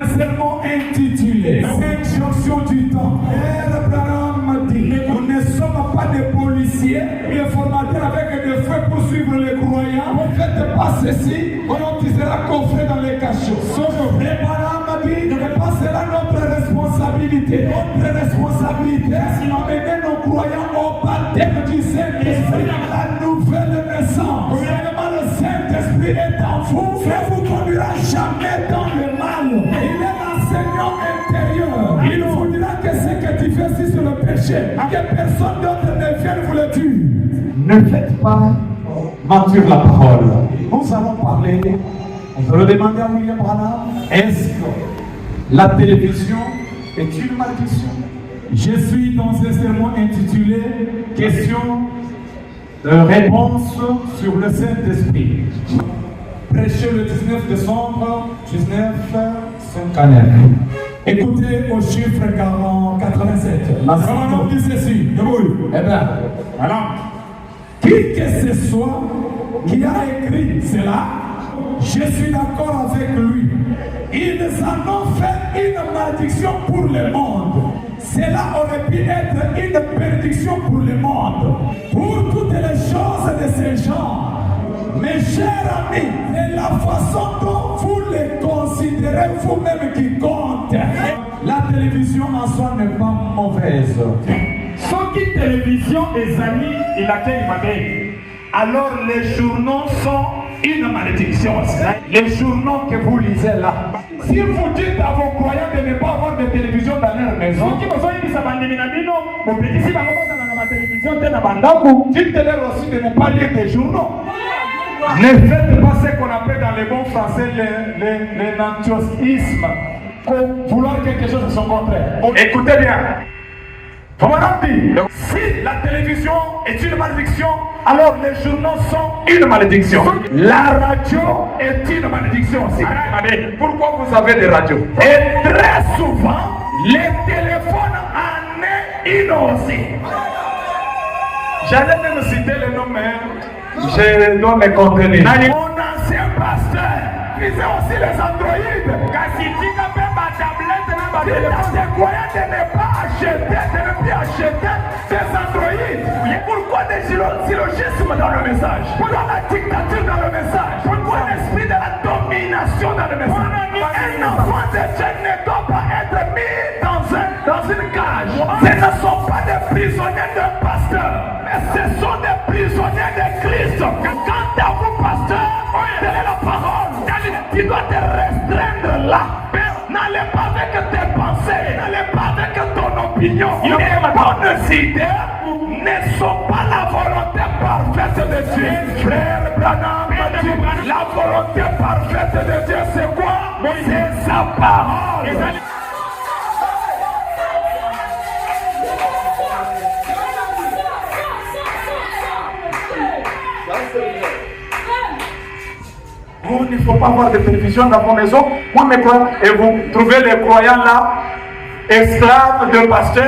Seulement intitulé Injonction du temps. Abraham dit, nous ne sommes pas des policiers, des formateurs avec des feux pour suivre les croyants. Ne faites pas ceci, on tu seras coffré dans les cachots. Abraham dit, ce n'est pas cela notre responsabilité. Notre responsabilité, c'est d'amener nos croyants au baptême du Saint-Esprit, la nouvelle naissance. Réellement, le Saint-Esprit est en vous, ne vous conduira jamais dans le mal. Il est l'enseignant intérieur. Il vous dira que ce que tu fais ici sur le péché, que personne d'autre ne vienne vous le dire. Ne faites pas mentir la parole. Nous allons parler, on peut le demander à William Branham, est-ce que la télévision est une malédiction? Je suis dans un sermon intitulé Question de réponse sur le Saint-Esprit. Prêché le 19 décembre 1959. Écoutez au chiffre 87. La Branham dit ceci. Eh bien, voilà. Qui que ce soit qui a écrit cela, je suis d'accord avec lui. Ils en ont fait une malédiction pour le monde. Cela aurait pu être une bénédiction pour le monde. Pour toutes les choses de ce genre. Mes chers amis, c'est la façon dont vous les considérez vous-même qui compte. La télévision en soi n'est pas mauvaise. Sans qui télévision et amis, il a quel mauvais. Alors les journaux sont une malédiction. Les journaux que vous lisez là. Si vous dites à vos croyants de ne pas avoir de télévision dans leur maison, dites-leur aussi de ne pas lire des journaux. Ne faites pas ce qu'on appelle dans les bons français le nantiosisme. Vouloir quelque chose de son contraire. Écoutez bien. Si la télévision est une malédiction, alors les journaux sont une malédiction. La radio est une malédiction aussi. Pourquoi vous avez des radios? Et très souvent, les téléphones en est une aussi. J'allais même citer le nom, mais je dois me contenir. Mon ancien pasteur faisait aussi les androïdes. Si t'as des croyants de ne pas acheter, de ne plus acheter des androïdes, pourquoi des syllogismes dans le message? Pourquoi la dictature dans le message? Pourquoi l'esprit de la domination dans le message? Un enfant de Dieu ne doit pas être mis dans une cage. Ce ne sont pas des prisonniers de pasteur, mais ce sont des prisonniers de Christ. Quant à vous, pasteur, telle est la parole. Tu dois te restreindre là. N'allez pas avec tes pensées, n'allez pas avec ton opinion. Et bonnes idées ne sont pas la volonté parfaite de Dieu. Frère Branham, la volonté parfaite de Dieu, c'est quoi? C'est sa parole. Vous, il ne faut pas avoir de télévision dans vos maisons. Moi, mes croyants, et vous trouvez les croyants là, esclaves de pasteurs.